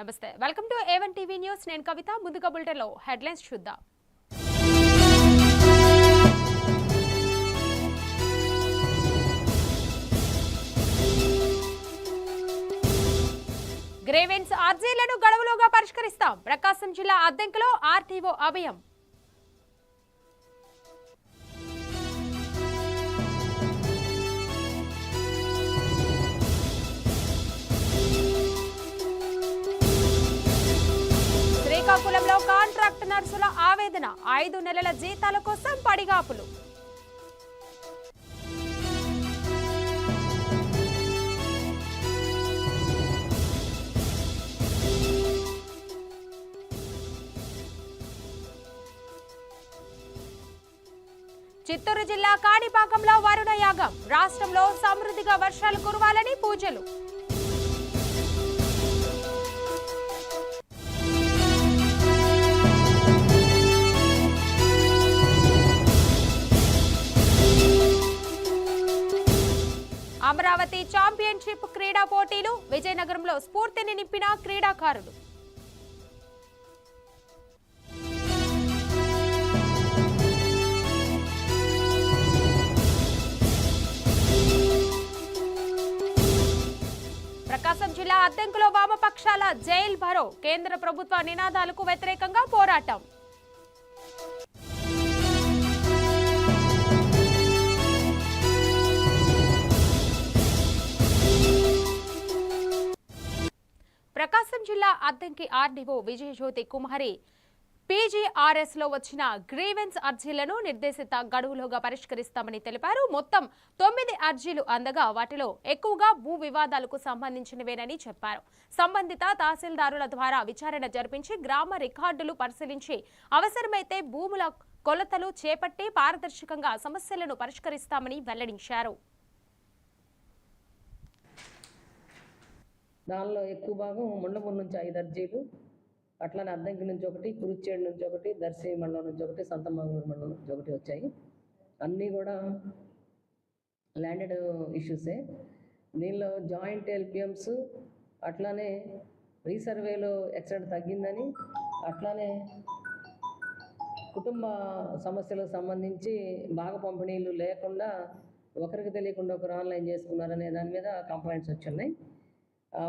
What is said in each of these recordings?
నమస్తే welcome to A1 TV news నేను కవిత ముందుగా బులెటిన్లో హెడ్లైన్స్ చూద్దాం గ్రీవెన్స్ అర్జీలను గడువులోగా పరిష్కరిస్తాం ప్రకాశం జిల్లా అద్దెంకులో ఆర్టీఓ అభయం శ్రీకాకుళంలో కాంట్రాక్ట్ నర్సుల ఆవేదన 5 నెలల జీతాల కోసం పడిగాపులు చిత్తూరు జిల్లా కాణిపాకంలో వరుణ యాగం రాష్ట్రంలో సమృద్ధిగా వర్షాలు కురవాలని పూజలు అమరావతి ఛాంపియన్షిప్ క్రీడా పోటీలు విజయనగరంలో స్ఫూర్తిని నింపిన క్రీడాకారులు ప్రకాశం జిల్లా అద్దెంకులో వామపక్షాల జైల్ భరో కేంద్ర ప్రభుత్వ నినాదాలకు వ్యతిరేకంగా పోరాటం ప్రకాశం జిల్లా అద్దెంకి ఆర్డీఓ విజయజ్యోతి కుమారి పీజీఆర్ఎస్ లో వచ్చిన గ్రీవెన్స్ అర్జీలను నిర్దేశిత గడువులోగా పరిష్కరిస్తామని తెలిపారు. మొత్తం 9 అర్జీలు అందగా వాటిలో ఎక్కువగా భూ వివాదాలకు సంబంధించినవేనని చెప్పారు. సంబంధిత తహసీల్దారుల ద్వారా విచారణ జరిపించి గ్రామ రికార్డులు పరిశీలించి అవసరమైతే భూముల కొలతలు చేపట్టి పారదర్శకంగా సమస్యలను పరిష్కరిస్తామని వెల్లడించారు. దానిలో ఎక్కువ భాగం ముండమూరు నుంచి 5 అర్జీలు, అట్లానే అద్దంకి నుంచి ఒకటి, కురుచేడు నుంచి ఒకటి, దర్శి మండలం నుంచి ఒకటి, సంతమాగూరు మండలం నుంచి ఒకటి వచ్చాయి. అన్నీ కూడా ల్యాండెడ్ ఇష్యూసే. దీనిలో జాయింట్ ఎల్పిఎమ్స్, అట్లానే రీసర్వేలో ఎక్సెంట్ తగ్గిందని, అట్లానే కుటుంబ సమస్యలకు సంబంధించి భాగ పంపిణీలు లేకుండా ఒకరికి తెలియకుండా ఒకరు ఆన్లైన్ చేసుకున్నారనే దాని మీద కంప్లైంట్స్ వచ్చున్నాయి.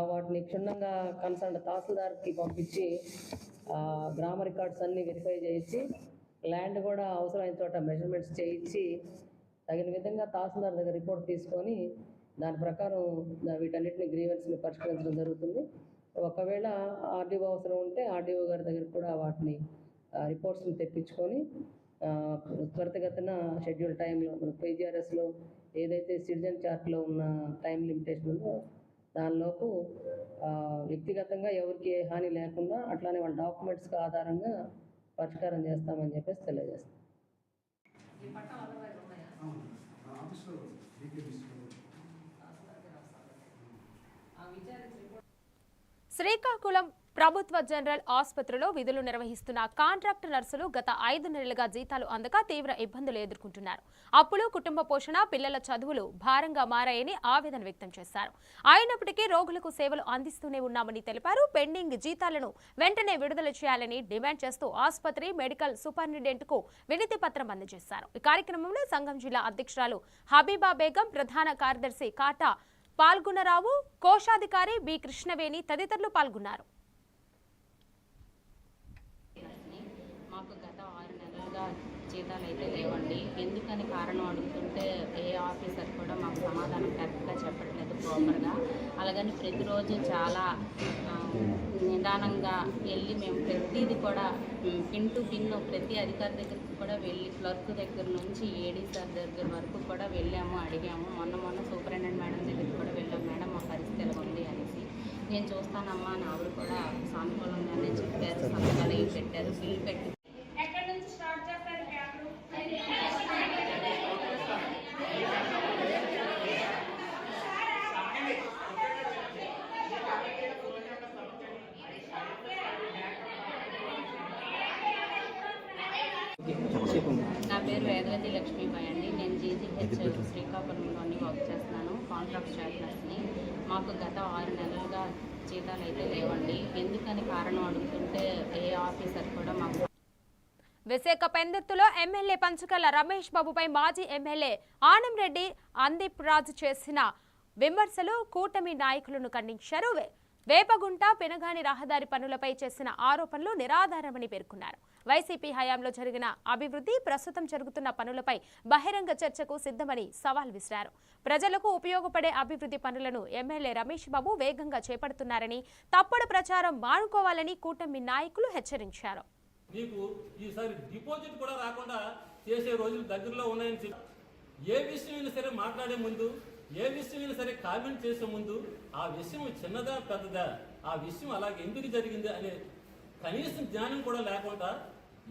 వాటిని క్షుణ్ణంగా కన్సర్న్ తహసీల్దార్కి పంపించి గ్రామ రికార్డ్స్ అన్నీ వెరిఫై చేయించి ల్యాండ్ కూడా అవసరమైన చోట మెజర్మెంట్స్ చేయించి తగిన విధంగా తహసీల్దార్ దగ్గర రిపోర్ట్ తీసుకొని దాని ప్రకారం వీటన్నిటిని గ్రీవెన్స్ని పరిష్కరించడం జరుగుతుంది. ఒకవేళ ఆర్డీఓ అవసరం ఉంటే ఆర్డీఓ గారి దగ్గర కూడా వాటిని రిపోర్ట్స్ని తెప్పించుకొని త్వరితగతిన షెడ్యూల్ టైంలో మన పీజీఆర్ఎస్లో ఏదైతే సిటిజన్ చార్ట్లో ఉన్న టైం లిమిటేషన్ ఉందో దానిలోపు వ్యక్తిగతంగా ఎవరికి ఏ హాని లేకుండా అట్లానే వాళ్ళ డాక్యుమెంట్స్కి ఆధారంగా పరిష్కారం చేస్తామని చెప్పేసి తెలియజేస్తాం. శ్రీకాకుళం ప్రభుత్వ జనరల్ ఆసుపత్రిలో విధులు నిర్వహిస్తున్న కాంట్రాక్ట్ నర్సులు గత 5 నెలలుగా జీతాలు అందక తీవ్ర ఇబ్బందులు ఎదుర్కొంటున్నారు. అప్పులు, కుటుంబ పోషణ, పిల్లల చదువులు భారంగా మారాయని ఆవేదన వ్యక్తం చేశారు. అయినప్పటికీ రోగులకు సేవలు అందిస్తూనే ఉన్నామని తెలిపారు. పెండింగ్ జీతాలను వెంటనే విడుదల చేయాలని డిమాండ్ చేస్తూ ఆసుపత్రి మెడికల్ సూపరింటెండెంట్ కు వినతి పత్రం అందజేశారు. ఈ కార్యక్రమంలో సంఘం జిల్లా అధ్యక్షురాలు హబీబా బేగం, ప్రధాన కార్యదర్శి కాటా పాల్గొనరావు, కోశాధికారి బి కృష్ణవేణి తదితరులు పాల్గొన్నారు. మాకు గత 6 నెలలుగా జీతాలు అయితే లేవండి. ఎందుకని కారణం అడుగుతుంటే ఏ ఆఫీసర్ కూడా మాకు సమాధానం కరెక్ట్గా చెప్పట్లేదు ప్రాపర్గా. అలాగని ప్రతిరోజు చాలా నిదానంగా వెళ్ళి మేము ప్రతిదీ కూడా పిన్ టు పిన్ ప్రతి అధికారి దగ్గరికి కూడా వెళ్ళి క్లర్క్ దగ్గర నుంచి ఏడీ సార్ దగ్గర వరకు కూడా వెళ్ళాము, అడిగాము. మొన్న సూపరింటెండెంట్ మేడం దగ్గరికి కూడా వెళ్ళాము. మేడం మా పరిస్థితి ఎలా ఉంది అనేసి. నేను చూస్తానమ్మా అని ఆవిడ కూడా సానుకూలంగానే చెప్పారు. సంతకాలు అవి పెట్టారు, బిల్లు పెట్టి నా పేరు వేదవతి లక్ష్మీబాయి అండి. నేను జీజీహెచ్ శ్రీకాకుళంలోని వర్క్ చేస్తున్నాను, కాంట్రాక్ట్ స్టాఫ్ నర్స్ని. మాకు గత 6 నెలలుగా జీతాలు అయితే లేవండి. ఎందుకని కారణం అడుగుతుంటే ఏ ఆఫీసర్ కూడా మాకు విశాఖ పెందుర్తిలో ఎమ్మెల్యే పంచకల్ల రమేష్ బాబుపై మాజీ ఎమ్మెల్యే ఆనంరెడ్డి అందీప్ రాజు చేసిన విమర్శలు కూటమి నాయకులను ఖండించారు. వేపగుంట పినగాని రహదారి పనులపై చేసిన ఆరోపణలు నిరాధారమని పేర్కొన్నారు. వైసీపీ హయాంలో జరిగిన అభివృద్ధి, ప్రస్తుతం జరుగుతున్న పనులపై బహిరంగ చర్చకు సిద్ధమని సవాల్ విసిరారు. ప్రజలకు ఉపయోగపడే అభివృద్ధి పనులను ఎమ్మెల్యే రమేష్ బాబు వేగంగా చేపడుతున్నారని, తప్పుడు ప్రచారం మానుకోవాలని కూటమి నాయకులు హెచ్చరించారు. మీకు ఈసారి డిపాజిట్ కూడా రాకుండా చేసే రోజులు దగ్గరలో ఉన్నాయని చెప్పి ఏ విషయమైనా సరే మాట్లాడే ముందు, ఏ విషయమైనా సరే కామెంట్ చేసే ముందు ఆ విషయం చిన్నదా పెద్దదా, ఆ విషయం అలాగే ఎందుకు జరిగింది అనే కనీసం జ్ఞానం కూడా లేకుండా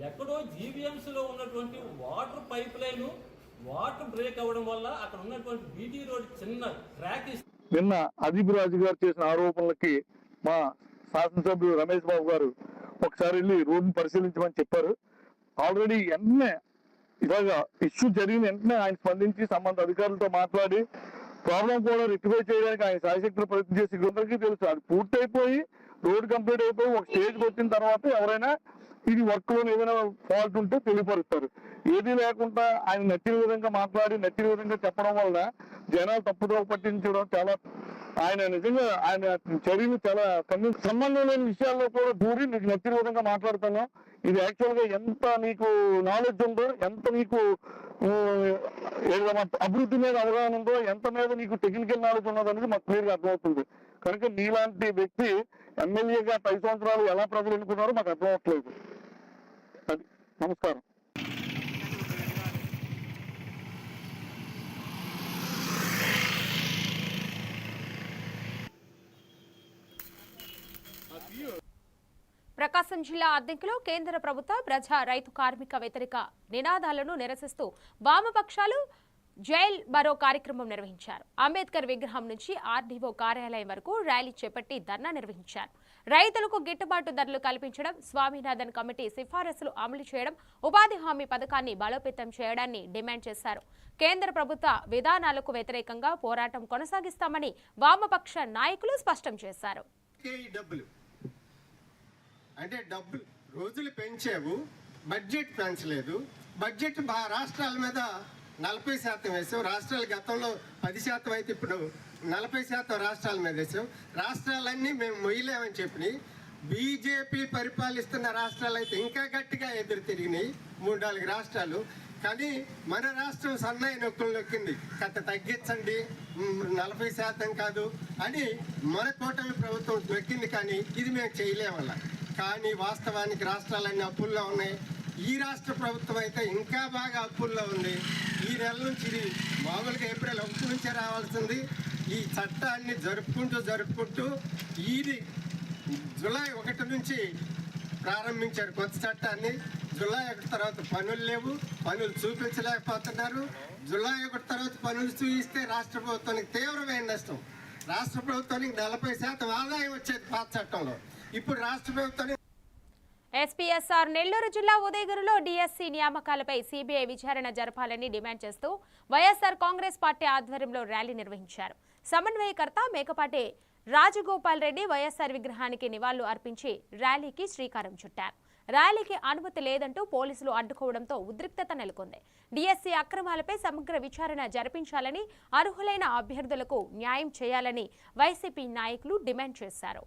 ఎక్కడో జీవీఎంసీలో ఉన్నటువంటి water pipe line water break అవ్వడం వల్ల అక్కడ ఉన్నటువంటి బీటీ రోడ్ చిన్న క్రాక్ నిన్న అదీప్ రాజు గారు చేసిన ఆరోపణలకి మా శాసనసభ్యులు రమేష్ బాబు గారు ఒకసారి వెళ్ళి రోడ్డును పరిశీలించమని చెప్పారు. ఆల్రెడీ వెంటనే ఇలాగా ఇష్యూ జరిగిన వెంటనే ఆయన స్పందించి సంబంధ అధికారులతో మాట్లాడి ప్రాబ్లం కూడా రెక్టిఫై చేయడానికి ఆయన సాయశక్తులు ప్రయత్నం చేసి అందరికీ తెలుసు. అది పూర్తయిపోయి రోడ్ కంప్లీట్ అయిపోయి ఒక స్టేజ్కి వచ్చిన తర్వాత ఎవరైనా ఇది వర్క్ లో ఏదైనా ఫాల్ట్ ఉంటే తెలియపరుస్తారు. ఏది లేకుండా ఆయన నచ్చిన విధంగా మాట్లాడి నచ్చిన విధంగా చెప్పడం వల్ల జనాలు తప్పుదోవ పట్టించడం చాలా ఆయన నిజంగా ఆయన చర్యలు చాలా సంబంధం లేని విషయాల్లో కూడా దూరి నీకు నచ్చిన విధంగా మాట్లాడుతున్నాం. ఇది యాక్చువల్ గా ఎంత నీకు నాలెడ్జ్ ఉందో, ఎంత నీకు అభివృద్ధి మీద అవగాహన ఉందో, ఎంత మీద నీకు టెక్నికల్ నాలెడ్జ్ ఉన్నది అనేది మాకు క్లియర్ గా అర్థమవుతుంది. కనుక నీలాంటి వ్యక్తి ఎమ్మెల్యేగా 5 సంవత్సరాలు ఎలా ప్రజలు ఎన్నుకున్నారో మాకు అర్థం అవ్వట్లేదు. అది నమస్కారం. ప్రకాశం జిల్లా అద్దెంకిలో కేంద్ర ప్రభుత్వ ప్రజా రైతు కార్మిక వ్యతిరేక నినాదాలను నిరసిస్తూ వామపక్షాలు జైల్ బరో కార్యక్రమం నిర్వహించారు. అంబేద్కర్ విగ్రహం నుంచి ఆర్డీఓ కార్యాలయం వరకు ర్యాలీ చేపట్టి ధర్నా నిర్వహించారు. రైతులకు గిట్టుబాటు ధరలు కల్పించడం, స్వామినాథన్ కమిటీ సిఫారసులు అమలు చేయడం, ఉపాధి హామీ పథకాన్ని బలోపేతం చేయడాన్ని డిమాండ్ చేశారు. కేంద్ర ప్రభుత్వ విధానాలకు వ్యతిరేకంగా పోరాటం కొనసాగిస్తామని వామపక్ష నాయకులు స్పష్టం చేశారు. అంటే డబ్బులు రోజులు పెంచావు, బడ్జెట్ పెంచలేదు. బడ్జెట్ రాష్ట్రాల మీద 40% వేసావు. రాష్ట్రాలు గతంలో 10% అయితే ఇప్పుడు 40% రాష్ట్రాల మీద వేసావు. రాష్ట్రాలన్నీ మేము మొయ్యలేమని చెప్పి బీజేపీ పరిపాలిస్తున్న రాష్ట్రాలు అయితే ఇంకా గట్టిగా ఎదురు తిరిగినాయి. 3-4 రాష్ట్రాలు. కానీ మన రాష్ట్రం సన్నాయి నొక్కులు నొక్కింది. కథ తగ్గించండి, 40% కాదు అని మన కూటమి ప్రభుత్వం నొక్కింది. కానీ ఇది మేము చేయలేమల్లా. కానీ వాస్తవానికి రాష్ట్రాలన్నీ అప్పుల్లో ఉన్నాయి. ఈ రాష్ట్ర ప్రభుత్వం అయితే ఇంకా బాగా అప్పుల్లో ఉంది. ఈ నెల నుంచి ఇది మామూలుగా ఏప్రిల్ 1 నుంచే రావాల్సింది. ఈ చట్టాన్ని జరుపుకుంటూ ఇది జూలై 1 నుంచి ప్రారంభించారు కొత్త చట్టాన్ని. జూలై 1 తర్వాత పనులు లేవు, పనులు చూపించలేకపోతున్నారు. జూలై 1 తర్వాత పనులు చూపిస్తే రాష్ట్ర ప్రభుత్వానికి తీవ్రమైన నష్టం. రాష్ట్ర ప్రభుత్వానికి 40% ఆదాయం వచ్చేది పాత చట్టంలో. ఇప్పుడు రాష్ట్ర ప్రభుత్వానికి ఎస్పీఎస్ఆర్ నెల్లూరు జిల్లా ఉదయగిరిలో డీఎస్సీ నియామకాలపై సీబీఐ విచారణ జరపాలని డిమాండ్ చేస్తూ వైఎస్ఆర్ కాంగ్రెస్ పార్టీ ఆధ్వర్యంలో ర్యాలీ నిర్వహించారు. సమన్వయకర్త మేకపాటి రాజగోపాల్ రెడ్డి వైఎస్ఆర్ విగ్రహానికి నివాళులు అర్పించి ర్యాలీకి శ్రీకారం చుట్టారు. ర్యాలీకి అనుమతి లేదంటూ పోలీసులు అడ్డుకోవడంతో ఉద్రిక్తత నెలకొంది. డీఎస్సీ అక్రమాలపై సమగ్ర విచారణ జరిపించాలని, అర్హులైన అభ్యర్థులకు న్యాయం చేయాలని వైసీపీ నాయకులు డిమాండ్ చేశారు.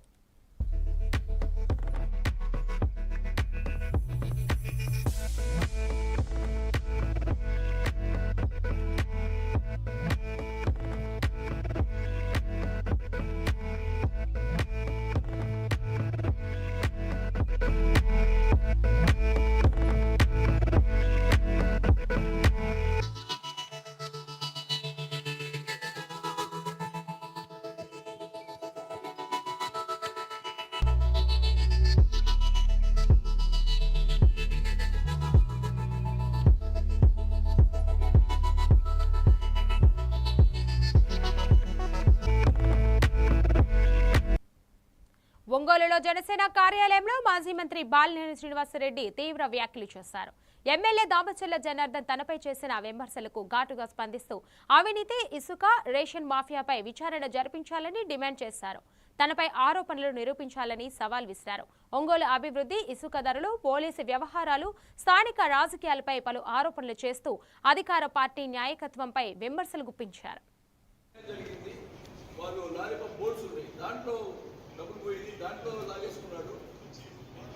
ఒంగోలులో జనసేన కార్యాలయంలో మాజీ మంత్రి బాలినేని శ్రీనివాసరెడ్డి తీవ్ర వ్యాఖ్యలు చేశారు. ఎమ్మెల్యే దామచర్ల జనార్దన్ తనపై చేసిన విమర్శలకు ఘాటుగా స్పందిస్తూ అవినీతి, ఇసుక, రేషన్ మాఫియాపై విచారణ జరిపించాలని డిమాండ్ చేశారు. తనపై ఆరోపణలు నిరూపించాలని సవాల్ విసిరారు. ఒంగోలు అభివృద్ధి, ఇసుక ధరలు, పోలీసు వ్యవహారాలు, స్థానిక రాజకీయాలపై పలు ఆరోపణలు చేస్తూ అధికార పార్టీ నాయకత్వంపై విమర్శలు గుప్పించారు.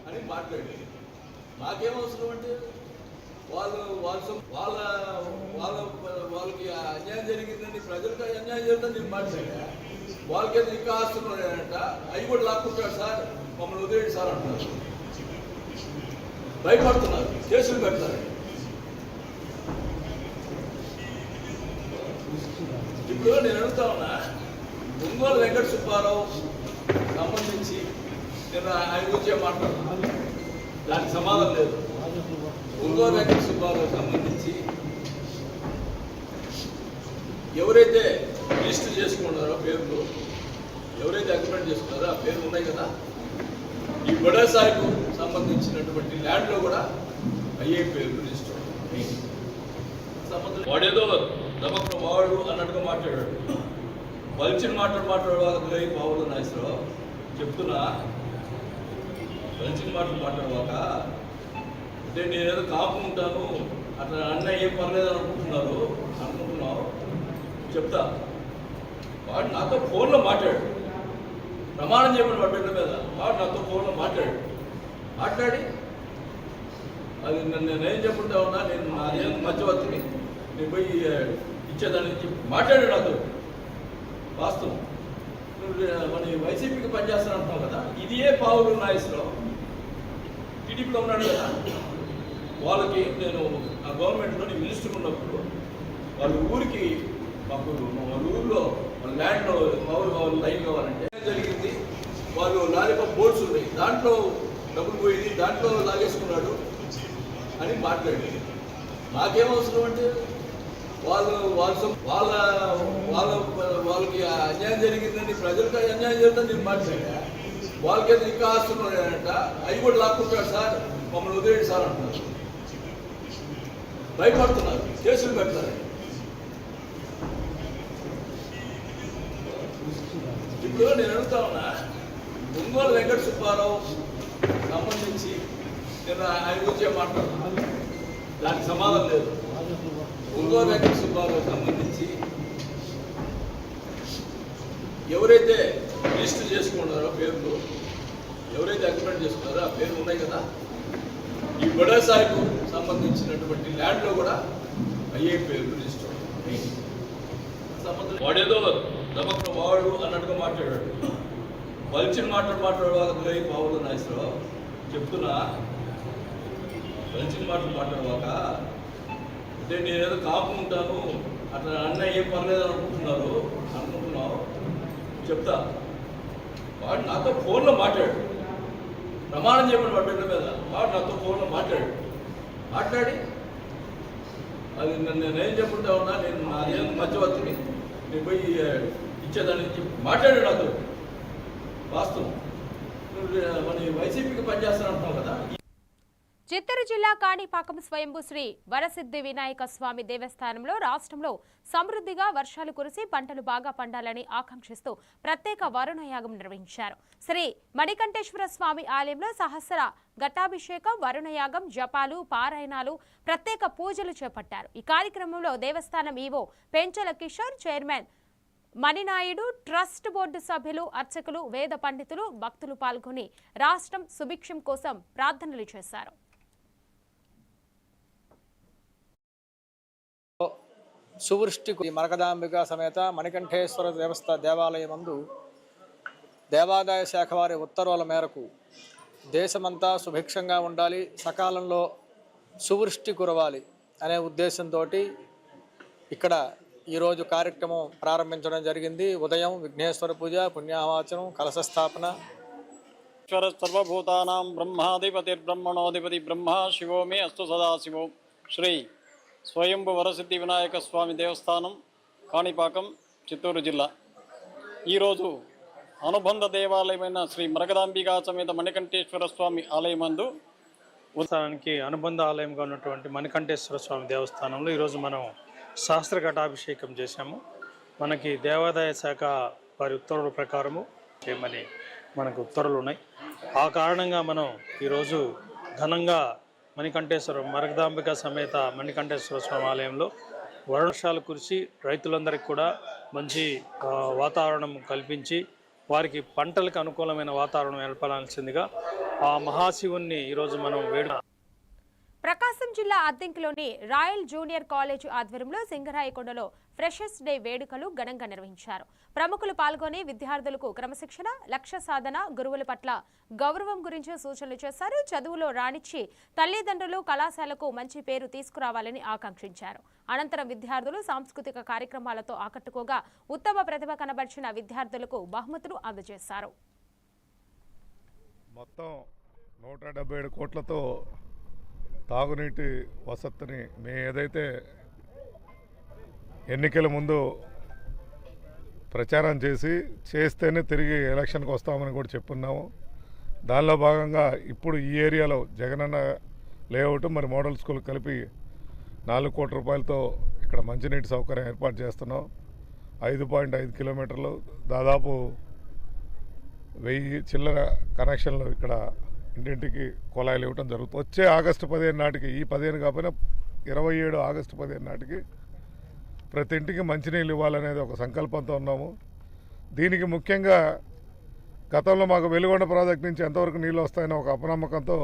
అని మాట్లాడి మాకేమవసరం అంటే వాళ్ళకి అన్యాయం జరిగిందని ప్రజలకు అన్యాయం జరుగుతుంది నేను మాట్లాడా. వాళ్ళకైతే ఇంకా ఆస్తున్నాడంట, అవి కూడా లాక్కుంటాడు సార్, మమ్మల్ని వదిలేడు సార్ అంటున్నారు. భయపడుతున్నారు, కేసులు పెడతారు. ఇప్పుడు నేను అడుగుతా ఉన్నా, ఒంగోలు వెంకట సుబ్బారావు సంబంధించి నేను ఆయన గురించే మాట్లాడుతున్నాను, దానికి సమాధానం లేదు. ఒంగోలు వెంకట సుబ్బారావు సంబంధించి ఎవరైతే రిజిస్టర్ చేసుకున్నారో పేర్లు, ఎవరైతే అగ్రిమెంట్ చేసుకున్నారో ఆ పేర్లు ఉన్నాయి కదా, ఈ బడా సాయికు సంబంధించినటువంటి ల్యాండ్లో కూడా అయ్యే పేర్లు రిజిస్టర్. వాడేదో నమ్మకం వాడు అన్నట్టుగా మాట్లాడాడు. పలిచిన మాట్లాడు వాళ్ళకి పావులు నాయసరావు చెప్తున్నా, పలిచిన మాట్లాడవాక అంటే నేనేదో కాపు ఉంటాను అట్లా అన్న ఏం పర్లేదు అనుకుంటున్నావు చెప్తా. వాడు నాతో ఫోన్లో మాట్లాడు, ప్రమాణం చేయమని వాడి బిడ్డ మీద వాడు నాతో ఫోన్లో మాట్లాడి అది నేనేం చెప్పుకుంటా ఉన్నా, నేను నాదేం మధ్యవర్తిని, నేను పోయి ఇచ్చేదాన్ని చెప్పి మాట్లాడాడు నాతో. వాస్తవం, నువ్వు మన వైసీపీకి పనిచేస్తాను అంటున్నావు కదా, ఇదే పావులు నాయసరావు టీడీపీలో ఉన్నాడు కదా, వాళ్ళకి నేను ఆ గవర్నమెంట్లో నేను మినిస్టర్ ఉన్నప్పుడు వాళ్ళ ఊరికి మాకు వాళ్ళ ఊళ్ళో వాళ్ళ ల్యాండ్లో పవర్ కావాలి, లైన్ కావాలంటే జరిగింది. వాళ్ళు లారీపా బోర్డ్స్ ఉన్నాయి, దాంట్లో డబ్బులు పోయింది, దాంట్లో లాగేసుకున్నాడు అని మాట్లాడి మాకేమవసరం అంటే వాళ్ళకి అన్యాయం జరిగిందని ప్రజలకు అన్యాయం జరుగుతుంది నేను మాట్లాడా. వాళ్ళకైతే ఇంకా ఆస్తున్నాడంట, అవి కూడా లాక్కుంటాడు సార్, మమ్మల్ని వదిలేడు సార్ అంటున్నారు. భయపడుతున్నారు, కేసులు పెడతారు. ఇప్పుడు నేను అడుగుతా ఉన్నా, ఒంగోలు వెంకట సుబ్బారావు సంబంధించి నేను ఆయన గురించే మాట్లాడుతున్నాను, దానికి సమాధానం లేదు. ఒంగోలు వెంకట సుబ్బారావు సంబంధించి ఎవరైతే రిజిస్టర్ చేసుకున్నారో పేర్లు, ఎవరైతే అగ్రిమెంట్ చేసుకున్నారో ఆ పేర్లు ఉన్నాయి కదా, ఈ బడా సాయికు సంబంధించినటువంటి ల్యాండ్లో కూడా అయ్యే పేర్లు రిజిస్టర్. వాడేదో నమ్మకం వాడు అన్నట్టుగా మాట్లాడాడు. పలిచిన మాట్లాడు వాళ్ళకి పావులు నాయసరావు చెప్తున్నా, పలిచిన మాట్లాడవాక అంటే నేనేదో కాపు ఉంటాను అట్లా అన్న ఏం పర్లేదు అనుకుంటున్నావు చెప్తా. వాడు నాతో ఫోన్లో మాట్లాడు, ప్రమాణం చేయమని వాడి బిడ్డ మీద వాడు నాతో ఫోన్లో మాట్లాడి అది నేనేం చెప్పుకుంటా ఉన్నా, నేను నాదేం మధ్యవర్తిని, నేను పోయి ఇచ్చేదాన్ని చెప్పి మాట్లాడాడు నాతో. వాస్తవం, నువ్వు మన వైసీపీకి పనిచేస్తాను అంటున్నావు కదా. చిత్తూరు జిల్లా కాణిపాకం స్వయంభూ శ్రీ వరసిద్ధి వినాయక స్వామి దేవస్థానంలో రాష్ట్రంలో సమృద్ధిగా వర్షాలు కురిసి పంటలు బాగా పండాలని ఆకాంక్షిస్తూ ప్రత్యేక వరుణయాగం నిర్వహించారు. శ్రీ మణికంఠేశ్వర స్వామి ఆలయంలో సహస్ర ఘటాభిషేకం, వరుణయాగం, జపాలు, పారాయణాలు, ప్రత్యేక పూజలు చేపట్టారు. ఈ కార్యక్రమంలో దేవస్థానం EO Penchala Kishore, chairman Maninaidu, trust board సభ్యులు, అర్చకులు, వేద పండితులు, భక్తులు పాల్గొని రాష్ట్రం సుభిక్షం కోసం ప్రార్థనలు చేశారు. సువృష్టి మరకదాంబిక సమేత మణికంఠేశ్వర దేవాలయమందు దేవాదాయ శాఖ వారి ఉత్తర్వుల మేరకు దేశమంతా సుభిక్షంగా ఉండాలి, సకాలంలో సువృష్టి కురవాలి అనే ఉద్దేశంతో ఇక్కడ ఈరోజు కార్యక్రమం ప్రారంభించడం జరిగింది. ఉదయం విఘ్నేశ్వర పూజ, పుణ్యావాచనం, కలశ స్థాపన. సర్వభూతానాం బ్రహ్మాధిపతిర్బ్రహ్మణోధిపతి బ్రహ్మ శివో మే అస్తు సదాశివో. శ్రీ స్వయంభు వరసిద్ధి వినాయక స్వామి దేవస్థానం, కాణిపాకం, చిత్తూరు జిల్లా. ఈరోజు అనుబంధ దేవాలయమైన శ్రీ మరకదాంబికా సమేత మణికంఠేశ్వర స్వామి ఆలయమందు దేవస్థానానికి అనుబంధ ఆలయంగా ఉన్నటువంటి మణికంఠేశ్వర స్వామి దేవస్థానంలో ఈరోజు మనం సహస్ర ఘటాభిషేకం చేశాము. మనకి దేవాదాయ శాఖ వారి ఉత్తర్వుల ప్రకారము చేయమని మనకు ఉత్తర్వులు ఉన్నాయి. ఆ కారణంగా మనం ఈరోజు ఘనంగా మరకదాంబిక సమేత మణికంఠేశ్వర స్వామి ఆలయంలో వర్షాలు కురిసి రైతులందరికీ కూడా మంచి వాతావరణం కల్పించి వారికి పంటలకు అనుకూలమైన వాతావరణం ఏర్పడాల్సిందిగా ఆ మహాశివుణ్ణి ఈరోజు మనం ప్రకాశం జిల్లా అద్దెంకిలోని రాయల్ జూనియర్ కాలేజ్ ఆధ్వర్యంలో సింగరాయకొండలో ఫ్రెషర్స్ డే వేడుకలు ఘనంగా నిర్వహించారు. ప్రముఖులు పాల్గొని విద్యార్థులకు క్రమశిక్షణ, లక్ష్య సాధన, గురువుల పట్ల గౌరవం గురించి సూచనలు చేశారు. చదువులో రాణించి తల్లిదండ్రులు, కళాశాలకు మంచి పేరు తీసుకురావాలని ఆకాంక్షించారు. అనంతరం విద్యార్థులు సాంస్కృతిక కార్యక్రమాలతో ఆకట్టుకోగా ఉత్తమ ప్రతిభ కనబర్చిన విద్యార్థులకు బహుమతులు అందజేశారు. మొత్తం 177 కోట్లతో తాగునీటి వసతిని మేము ఏదైతే ఎన్నికల ముందు ప్రచారం చేస్తేనే తిరిగి ఎలక్షన్కి వస్తామని కూడా చెప్పున్నాము. దానిలో భాగంగా ఇప్పుడు ఈ ఏరియాలో జగనన్న లేఅవుట్ మరి మోడల్ స్కూల్ కలిపి 4 కోట్ల రూపాయలతో ఇక్కడ మంచినీటి సౌకర్యం ఏర్పాటు చేస్తున్నాం. 5.5 కిలోమీటర్లు, దాదాపు 1000 చిల్లర కనెక్షన్లు ఇక్కడ ఇంటింటికి కుళాయిలు ఇవ్వడం జరుగుతుంది. వచ్చే ఆగస్టు 15 నాటికి, ఈ 15 కాకపోయినా 27 ఆగస్టు 15 నాటికి ప్రతి ఇంటికి మంచినీళ్ళు ఇవ్వాలనేది ఒక సంకల్పంతో ఉన్నాము. దీనికి ముఖ్యంగా గతంలో మాకు వెలుగొండ ప్రాజెక్ట్ నుంచి ఎంతవరకు నీళ్ళు వస్తాయని ఒక అపనమ్మకంతో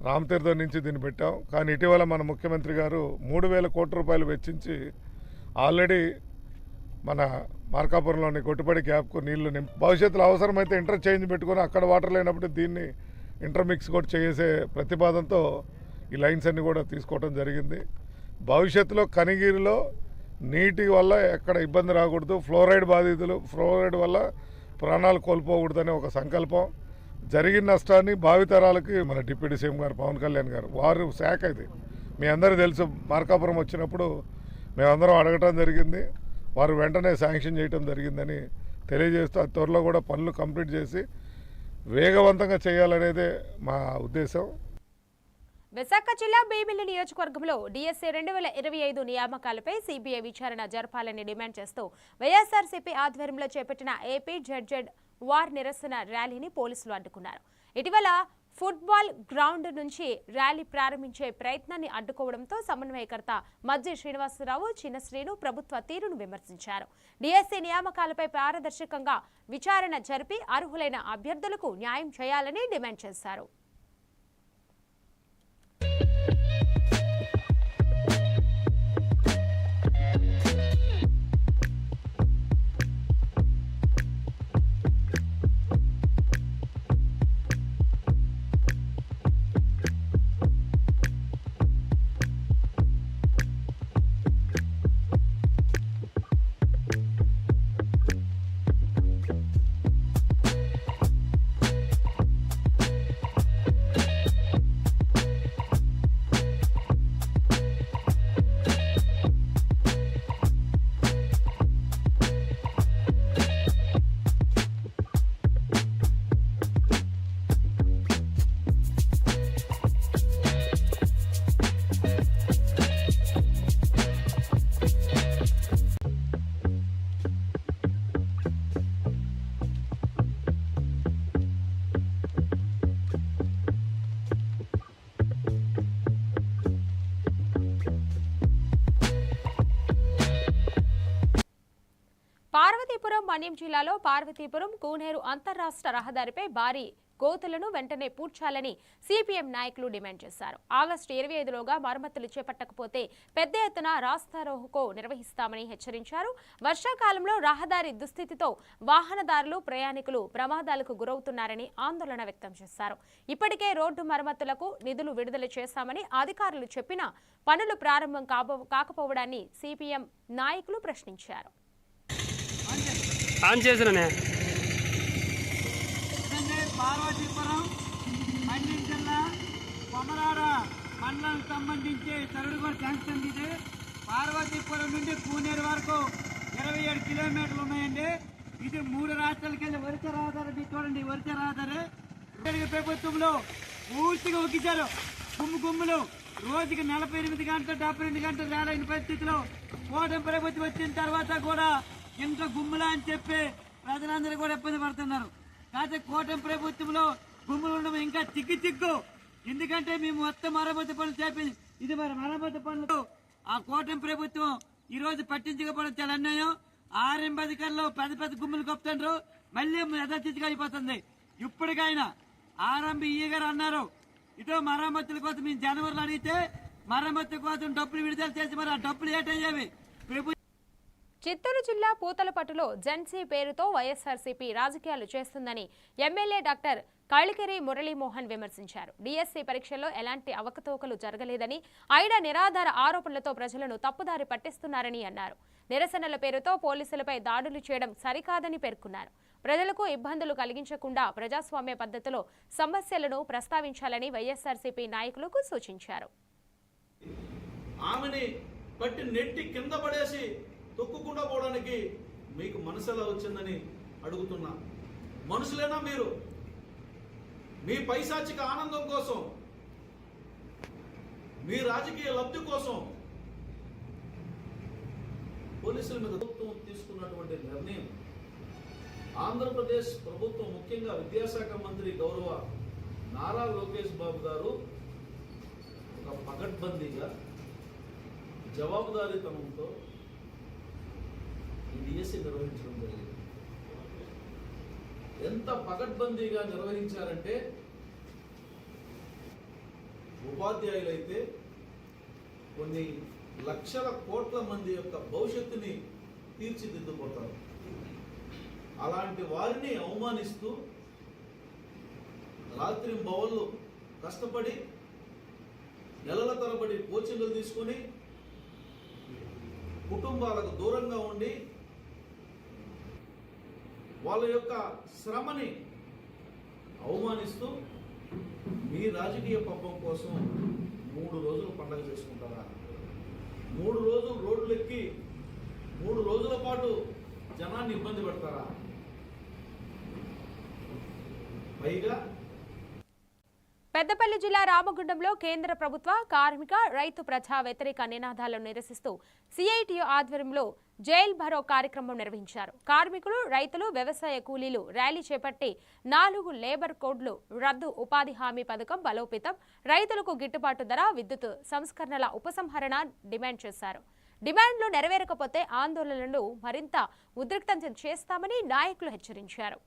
రామతీర్థం నుంచి దీన్ని పెట్టాం. కానీ ఇటీవల మన ముఖ్యమంత్రి గారు 3,000 కోట్ల రూపాయలు వెచ్చించి ఆల్రెడీ మన మార్కాపురంలోని కొట్టుపడి గ్యాప్కు నీళ్లు భవిష్యత్తులో అవసరమైతే ఇంటర్చేంజ్ పెట్టుకొని అక్కడ వాటర్ లేనప్పుడు దీన్ని ఇంటర్మిక్స్ కూడా చేసే ప్రతిపాదనతో ఈ లైన్స్ అన్ని కూడా తీసుకోవడం జరిగింది. భవిష్యత్తులో కనిగిరిలో నీటి వల్ల ఎక్కడ ఇబ్బంది రాకూడదు, ఫ్లోరైడ్ బాధితులు ఫ్లోరైడ్ వల్ల ప్రాణాలు కోల్పోకూడదనే ఒక సంకల్పం. జరిగిన నష్టాన్ని భావితరాలకి మన డిప్యూటీ సీఎం గారు పవన్ కళ్యాణ్ గారు వారు శాఖ ఇది మీ అందరూ తెలుసు. మార్కాపురం వచ్చినప్పుడు మేమందరం అడగటం జరిగింది, వారు వెంటనే శాంక్షన్ చేయడం జరిగిందని తెలియజేస్తూ అది త్వరలో కూడా పనులు కంప్లీట్ చేసి వేగవంతంగా చేయాలనేదే మా ఉద్దేశం. విశాఖ జిల్లా భీమిలి నియోజకవర్గంలో డిఎస్సీ 2025 నియామకాలపై సిబిఐ విచారణ జరపాలని డిమాండ్ చేస్తూ వైఎస్ఆర్సీపీ ఆధ్వర్యంలో చేపట్టిన ఏపీ జడ్జెడ్ వార్ నిరసన ర్యాలీని పోలీసులు అడ్డుకున్నారు. ఇటీవల ఫుట్బాల్ గ్రౌండ్ నుంచి ర్యాలీ ప్రారంభించే ప్రయత్నాన్ని అడ్డుకోవడంతో సమన్వయకర్త మజ్జి శ్రీనివాసరావు, చిన్న శ్రీను ప్రభుత్వ తీరును విమర్శించారు. డిఎస్సీ నియామకాలపై పారదర్శకంగా విచారణ జరిపి అర్హులైన అభ్యర్థులకు న్యాయం చేయాలని డిమాండ్ చేశారు. పార్వతీపురం మన్యం జిల్లాలో పార్వతీపురం కూనేరు అంతర్రాష్ట్ర రహదారిపై భారీ గోతులను వెంటనే పూడ్చాలని సిపిఎం నాయకులు డిమాండ్ చేశారు. ఆగస్టు 25లోగా మరమ్మతులు చేపట్టకపోతే పెద్ద ఎత్తున రాస్తారోకో నిర్వహిస్తామని హెచ్చరించారు. వర్షాకాలంలో రహదారి దుస్థితితో వాహనదారులు, ప్రయాణికులు ప్రమాదాలకు గురవుతున్నారని ఆందోళన వ్యక్తం చేశారు. ఇప్పటికే రోడ్డు మరమ్మతులకు నిధులు విడుదల చేశామని అధికారులు చెప్పినా పనులు ప్రారంభం కాకపోవడాన్ని సిపిఎం నాయకులు ప్రశ్నించారు. పార్వతీపురం మన్యం జిల్లా కొమరాడ మండలానికి సంబంధించి తరుడుగోడు శాంక్షన్ ఇది. పార్వతీపురం నుండి కూనేరు వరకు 27 కిలోమీటర్లు ఉన్నాయండి. ఇది 3 రాష్ట్రాలకి వెళ్ళి వరిస రహదారి చూడండి. వరిస రహదారి ప్రభుత్వంలో పూర్తిగా ఒక్కిచ్చారు. గుమ్ములు రోజుకి 48 గంటలు 72 గంటలు రాలేని పరిస్థితిలో కూటమి ప్రభుత్వం వచ్చిన తర్వాత కూడా ఇంత గుమ్ములా అని చెప్పి ప్రజలందరూ కూడా ఇబ్బంది పడుతున్నారు. కాకపోతే కూటమి ప్రభుత్వంలో భూములు ఉండడం ఇంకా చిక్కు. ఎందుకంటే మేము మొత్తం మరమ్మతు పనులు చేపింది, ఇది మరి మరమ్మతు పనులు ఆ కూటమి ప్రభుత్వం ఈ రోజు పట్టించకపోవడం చాలా అన్యాయం. ఆర్ఎం అధికారులు పెద్ద గుమ్ములు కప్పుతుండ్రు, మళ్ళీ యథాచితిగా అయిపోతుంది. ఇప్పటికైనా ఆర్ఎంబి గారు అన్నారు, ఇటు మరమ్మతుల కోసం మేము జనవరిలో అడిగితే మరమ్మతు కోసం డబ్బులు విడుదల చేసి మరి ఆ డబ్బులు ఏటయ్యేవి? చిత్తూరు జిల్లా పూతలపట్టులో జెన్సీ పేరుతో వైఎస్ఆర్సీపీ రాజకీయాలు చేస్తుందని ఎమ్మెల్యే డాక్టర్ కళికిరి మురళీమోహన్ విమర్శించారు. డిఎస్సీ పరీక్షల్లో ఎలాంటి అవకతవకలు జరగలేదని, అయినా నిరాధార ఆరోపణలతో ప్రజలను తప్పుదారి పట్టిస్తున్నారని అన్నారు. నిరసనల పేరుతో పోలీసులపై దాడులు చేయడం సరికాదని పేర్కొన్నారు. ప్రజలకు ఇబ్బందులు కలిగించకుండా ప్రజాస్వామ్య పద్ధతిలో సమస్యలను ప్రస్తావించాలని వైఎస్ఆర్సీపీ నాయకులకు సూచించారు. ఆమెని పట్టి నెట్టి కింద పడేసి తొక్కుకుండా పోవడానికి మీకు మనసు ఎలా వచ్చిందని అడుగుతున్నా. మనుషులేనా మీరు? మీ పైశాచిక ఆనందం కోసం, మీ రాజకీయ లబ్ధి కోసం పోలీసుల మీద ప్రభుత్వం తీసుకున్నటువంటి నిర్ణయం ఆంధ్రప్రదేశ్ ప్రభుత్వం, ముఖ్యంగా విద్యాశాఖ మంత్రి గౌరవ నారా లోకేష్ బాబు గారు ఒక పకడ్బందీగా జవాబుదారీతనంతో ఈ డిఎస్సి నిర్వహించడం జరిగింది. ఎంత పకడ్బందీగా నిర్వహించారంటే ఉపాధ్యాయులైతే కొన్ని లక్షల కోట్ల మంది యొక్క భవిష్యత్తుని తీర్చిదిద్దుకుంటారు. అలాంటి వారిని అవమానిస్తూ రాత్రింబవళ్ళు కష్టపడి నెలల తరబడి కోచింగ్లు తీసుకొని కుటుంబాలకు దూరంగా ఉండి వాళ్ళ యొక్క శ్రమని అవమానిస్తూ మీ రాజకీయ పబ్బం కోసం 3 రోజులు పండగ చేసుకుంటారా? 3 రోజులు రోడ్లు ఎక్కి 3 రోజుల పాటు జనాన్ని ఇబ్బంది పెడతారా? పైగా పెద్దపల్లి జిల్లా రామగుండంలో కేంద్ర ప్రభుత్వ కార్మిక రైతు ప్రజా వ్యతిరేక నినాదాలను నిరసిస్తూ సిఐటియు ఆధ్వర్యంలో జైల్ భరో కార్యక్రమం నిర్వహించారు. కార్మికులు, రైతులు, వ్యవసాయ కూలీలు ర్యాలీ చేపట్టి 4 లేబర్ కోడ్లు రద్దు, ఉపాధి హామీ పథకం బలోపేతం, రైతులకు గిట్టుబాటు ధర, విద్యుత్ సంస్కరణల ఉపసంహరణ డిమాండ్ చేశారు. డిమాండ్లు నెరవేరకపోతే ఆందోళనలు మరింత ఉద్రిక్తం చేస్తామని నాయకులు హెచ్చరించారు.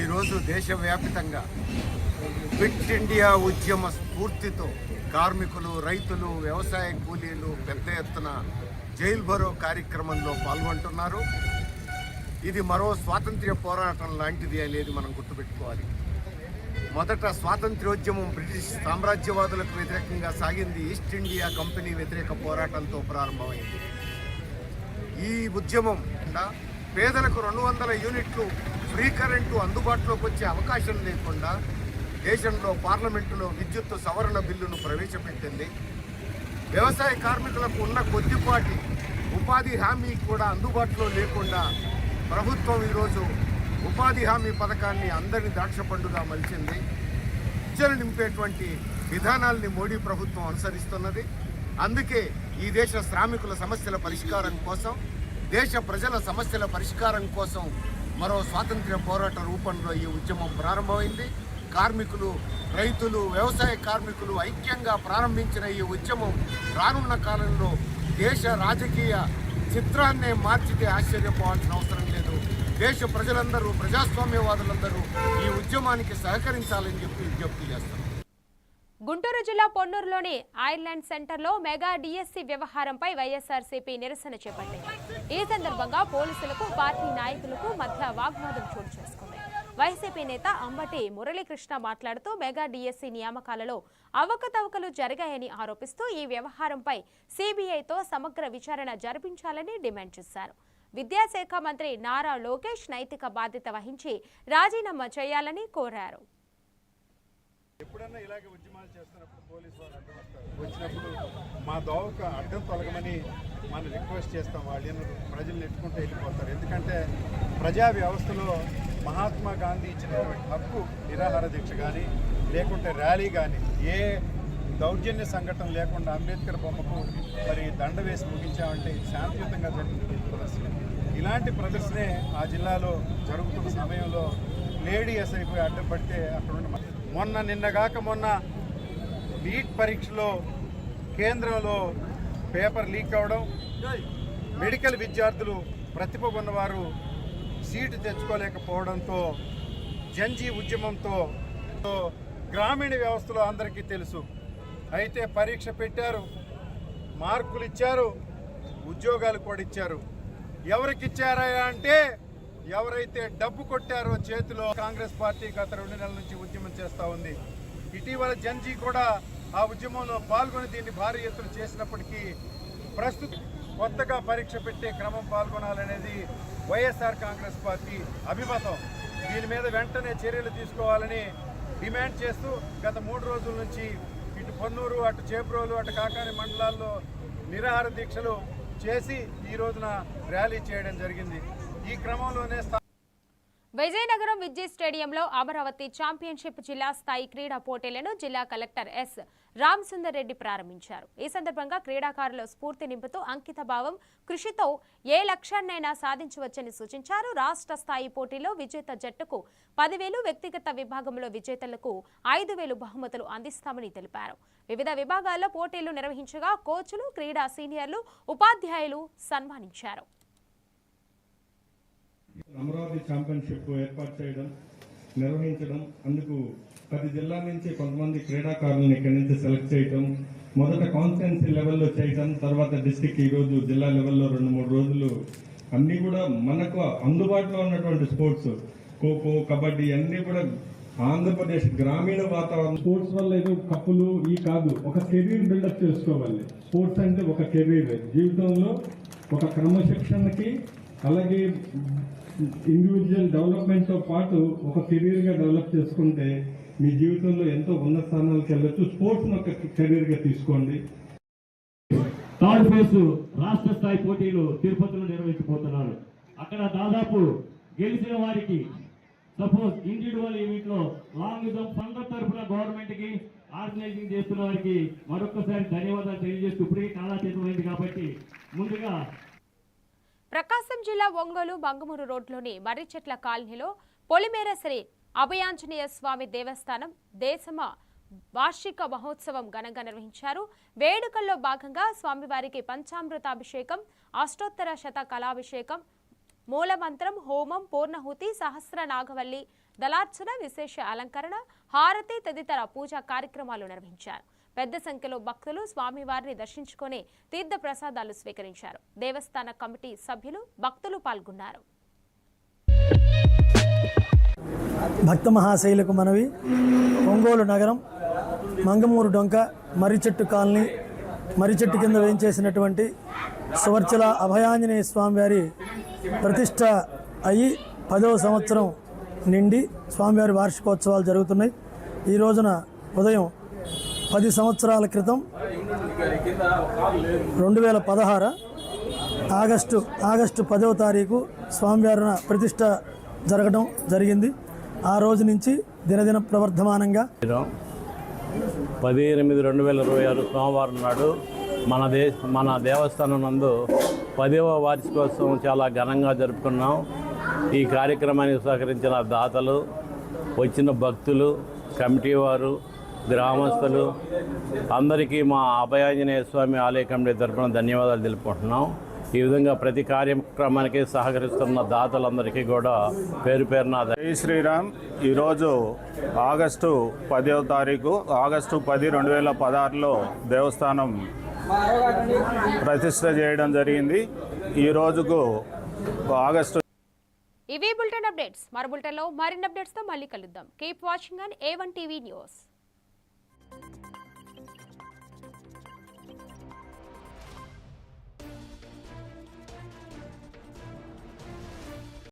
ఈరోజు దేశవ్యాప్తంగా క్విట్ ఇండియా ఉద్యమ స్ఫూర్తితో కార్మికులు, రైతులు, వ్యవసాయ కూలీలు పెద్ద ఎత్తున జైల్ భరో కార్యక్రమంలో పాల్గొంటున్నారు. ఇది మరో స్వాతంత్ర్య పోరాటం లాంటిది అనేది మనం గుర్తుపెట్టుకోవాలి. మొదట స్వాతంత్ర్యోద్యమం బ్రిటిష్ సామ్రాజ్యవాదులకు వ్యతిరేకంగా సాగింది. ఈస్ట్ ఇండియా కంపెనీ వ్యతిరేక పోరాటంతో ప్రారంభమైంది. ఈ ఉద్యమం పేదలకు 200 యూనిట్లు ఫ్రీ కరెంటు అందుబాటులోకి వచ్చే అవకాశం లేకుండా దేశంలో పార్లమెంటులో విద్యుత్ సవరణ బిల్లును ప్రవేశపెట్టింది. వ్యవసాయ కార్మికులకు ఉన్న కొద్దిపాటి ఉపాధి హామీ కూడా అందుబాటులో లేకుండా ప్రభుత్వం ఈరోజు ఉపాధి హామీ పథకాన్ని అందరినీ ద్రాక్షపండుగా మలిచింది. ఇచ్చలు నింపేటువంటి విధానాల్ని మోడీ ప్రభుత్వం అనుసరిస్తున్నది. అందుకే ఈ దేశ శ్రామికుల సమస్యల పరిష్కారం కోసం, దేశ ప్రజల సమస్యల పరిష్కారం కోసం మరో స్వాతంత్ర్య పోరాట రూపంలో ఈ ఉద్యమం ప్రారంభమైంది. కార్మికులు, రైతులు, వ్యవసాయ కార్మికులు ఐక్యంగా ప్రారంభించిన ఈ ఉద్యమం రానున్న కాలంలో దేశ రాజకీయ చిత్రాన్నే మార్చితే ఆశ్చర్యపోవాల్సిన అవసరం లేదు. దేశ ప్రజలందరూ, ప్రజాస్వామ్యవాదులందరూ ఈ ఉద్యమానికి సహకరించాలని చెప్పి విజ్ఞప్తి చేస్తారు. గుంటూరు జిల్లా పొన్నూరులోని ఐర్లాండ్ సెంటర్లో మెగా డిఎస్సీ వ్యవహారంపై వైఎస్ఆర్సీపీ నిరసన చేపట్టింది. ఈ సందర్భంగా పోలీసులకు, పార్టీ నాయకులకు మధ్య వాగ్వాదం చోటు చేసుకుంది. వైసీపీ నేత అంబటి మురళీకృష్ణ మాట్లాడుతూ మెగా డిఎస్సీ నియామకాలలో అవకతవకలు జరిగాయని ఆరోపిస్తూ ఈ వ్యవహారంపై సిబిఐతో సమగ్ర విచారణ జరిపించాలని డిమాండ్ చేశారు. విద్యాశాఖ మంత్రి నారా లోకేష్ నైతిక బాధ్యత వహించి రాజీనామా చేయాలని కోరారు. ఎప్పుడన్నా ఇలాగే ఉద్యమాలు చేస్తున్నప్పుడు పోలీసు వాళ్ళు అడ్డం వస్తారు. వచ్చినప్పుడు మా దోవకు అడ్డం తొలగమని మనం రిక్వెస్ట్ చేస్తాం. వాళ్ళు ప్రజలు ఎత్తుకుంటూ వెళ్ళిపోతారు. ఎందుకంటే ప్రజా వ్యవస్థలో మహాత్మా గాంధీ ఇచ్చినటువంటి హక్కు నిరాహార దీక్ష కానీ, లేకుంటే ర్యాలీ కానీ, ఏ దౌర్జన్య సంఘటన లేకుండా అంబేద్కర్ బొమ్మకు మరి దండ వేసి ముగించామంటే శాంతియుతంగా జరిగింది ప్రదర్శన. ఇలాంటి ప్రదర్శనే ఆ జిల్లాలో జరుగుతున్న సమయంలో లేడీ ఎస్ఐపై అడ్డుపడితే అక్కడ నిన్న నీట్ పరీక్షలో కేంద్రంలో పేపర్ లీక్ అవడం, మెడికల్ విద్యార్థులు ప్రతిభ ఉన్నవారు సీటు తెచ్చుకోలేకపోవడంతో జంజీ ఉద్యమంతో గ్రామీణ వ్యవస్థలో అందరికీ తెలుసు. అయితే పరీక్ష పెట్టారు, మార్కులు ఇచ్చారు, ఉద్యోగాలు కూడా ఇచ్చారు. ఎవరికి ఇచ్చారా అంటే ఎవరైతే డబ్బు కొట్టారో చేతిలో. కాంగ్రెస్ పార్టీ గత 2 నెలల నుంచి ఉద్యమం చేస్తూ ఉంది. ఇటీవల జంజీ కూడా ఆ ఉద్యమంలో పాల్గొని దీన్ని భారీ ఎత్తున చేసినప్పటికీ ప్రస్తుతం కొత్తగా పరీక్ష పెట్టే క్రమం పాల్గొనాలనేది వైఎస్ఆర్ కాంగ్రెస్ పార్టీ అభిమతం. దీని మీద వెంటనే చర్యలు తీసుకోవాలని డిమాండ్ చేస్తూ గత 3 రోజుల నుంచి ఇటు పొన్నూరు, అటు చేబ్రోలు, అటు కాకాని మండలాల్లో నిరాహార దీక్షలు చేసి ఈ రోజున ర్యాలీ చేయడం జరిగింది. ఈ క్రమంలోనే విజయనగరం విద్యుత్ స్టేడియంలో అమరావతి ఛాంపియన్షిప్ జిల్లా స్థాయి క్రీడా పోటీలను జిల్లా కలెక్టర్ ఎస్ రామసుందర్ రెడ్డి ప్రారంభించారు. ఈ సందర్భంగా క్రీడాకారుల స్ఫూర్తి నింపుతూ అంకిత భావం, కృషితో ఏ లక్ష్యాన్నైనా సాధించవచ్చని సూచించారు. రాష్ట్ర స్థాయి పోటీలో విజేత జట్టుకు 10,000, వ్యక్తిగత విభాగంలో విజేతలకు 5,000 బహుమతులు అందిస్తామని తెలిపారు. వివిధ విభాగాల్లో పోటీలు నిర్వహించగా కోచ్లు, క్రీడా సీనియర్లు, ఉపాధ్యాయులు సన్మానించారు. అమరావతి ఛాంపియన్షిప్ ఏర్పాటు చేయడం, నిర్వహించడం, అందుకు 10 జిల్లాల నుంచి కొంతమంది క్రీడాకారులను ఇక్కడి నుంచి సెలెక్ట్ చేయడం, మొదట కాన్స్టిట్యున్సీ లెవెల్లో చేయడం, తర్వాత డిస్టిక్, ఈరోజు జిల్లా లెవెల్లో 2-3 రోజులు అన్నీ కూడా మనకు అందుబాటులో ఉన్నటువంటి స్పోర్ట్స్, ఖోఖో, కబడ్డీ అన్నీ కూడా ఆంధ్రప్రదేశ్ గ్రామీణ వాతావరణం. స్పోర్ట్స్ వల్ల ఏదో కప్పులు ఈ కాదు, ఒక కెరీర్ బిల్డప్ చేసుకోవాలి. స్పోర్ట్స్ అంటే ఒక కెరీర్, జీవితంలో ఒక క్రమశిక్షణకి, అలాగే ఇండివిజువల్ డెవలప్మెంట్తో పాటు ఒక కెరీర్గా డెవలప్ చేసుకుంటే మీ జీవితంలో ఎంతో ఉన్నత స్థానాలకు వెళ్ళొచ్చు. స్పోర్ట్స్ని ఒక కెరీర్గా తీసుకోండి. థర్డ్ ఫేజ్ రాష్ట్ర స్థాయి పోటీలు తిరుపతిలో నిర్వహించబోతున్నారు. అక్కడ దాదాపు గెలిచిన వారికి సపోజ్ ఇండివిజువల్ ఈవెంట్లో లాంగ్ జంప్ ఫండ్ తరఫున గవర్నమెంట్కి ఆర్గనైజింగ్ చేస్తున్న వారికి మరొకసారి ధన్యవాదాలు తెలియజేస్తూ ఇప్పటికీ కాలాతీతమైంది కాబట్టి ముందుగా ప్రకాశం జిల్లా ఒంగోలు బంగమూరు రోడ్లోని మర్రిచెట్ల కాలనీలో పొలిమేర శ్రీ అభయాంజనేయ స్వామి దేవస్థానం దేశమ వార్షిక మహోత్సవం ఘనంగా నిర్వహించారు. వేడుకల్లో భాగంగా స్వామివారికి పంచామృతాభిషేకం, అష్టోత్తర శత కళాభిషేకం, మూలమంత్రం, హోమం, పూర్ణహుతి, సహస్ర నాగవల్లి దళార్చన, విశేష అలంకరణ, హారతి తదితర పూజా కార్యక్రమాలు నిర్వహించారు. పెద్ద సంఖ్యలో భక్తులు స్వామివారిని దర్శించుకొని తీర్థ ప్రసాదాలు స్వీకరించారు. దేవస్థాన కమిటీ సభ్యులు, భక్తులు పాల్గొన్నారు. భక్త మహాశైలకు మనవి. ఒంగోలు నగరం మంగమూరు డొంక మర్రిచెట్టు కాలనీ, మర్రిచెట్టు కింద వేయించేసినటువంటి సువర్చల అభయాంజనేయ స్వామివారి ప్రతిష్ట అయ్యి 10వ సంవత్సరం నిండి స్వామివారి వార్షికోత్సవాలు జరుగుతున్నాయి. ఈ రోజున ఉదయం 10 సంవత్సరాల క్రితం 2016 ఆగస్టు 10వ తారీఖు స్వామివారి ప్రతిష్ట జరగడం జరిగింది. ఆ రోజు నుంచి దినదిన ప్రవర్ధమానంగా 10/8/2026 సోమవారం నాడు మన దేవస్థానం నందు 10వ వార్షికోత్సవం చాలా ఘనంగా జరుపుకున్నాం. ఈ కార్యక్రమానికి సహకరించిన దాతలు, వచ్చిన భక్తులు, కమిటీ వారు, గ్రామస్తులు అందరికీ మా అభయాంజనేయ స్వామి ఆలయ కమిటీ తరఫున ధన్యవాదాలు తెలుపుకుంటున్నాం. ఈ విధంగా ప్రతి కార్యక్రమానికి సహకరిస్తున్న దాతలందరికీ కూడా పేరు పేరున జై శ్రీరామ్. ఈరోజు ఆగస్టు 10వ తారీఖు, ఆగస్టు 10, 2016లో దేవస్థానం ప్రతిష్ట చేయడం జరిగింది. ఈ రోజుకు ఆగస్టు. ఇవి బులెటిన్ అప్డేట్స్. మరో బులెటిన్లో మరిన్ని అప్డేట్స్తో మళ్ళీ కలుద్దాం. Keep watching on A1 TV news.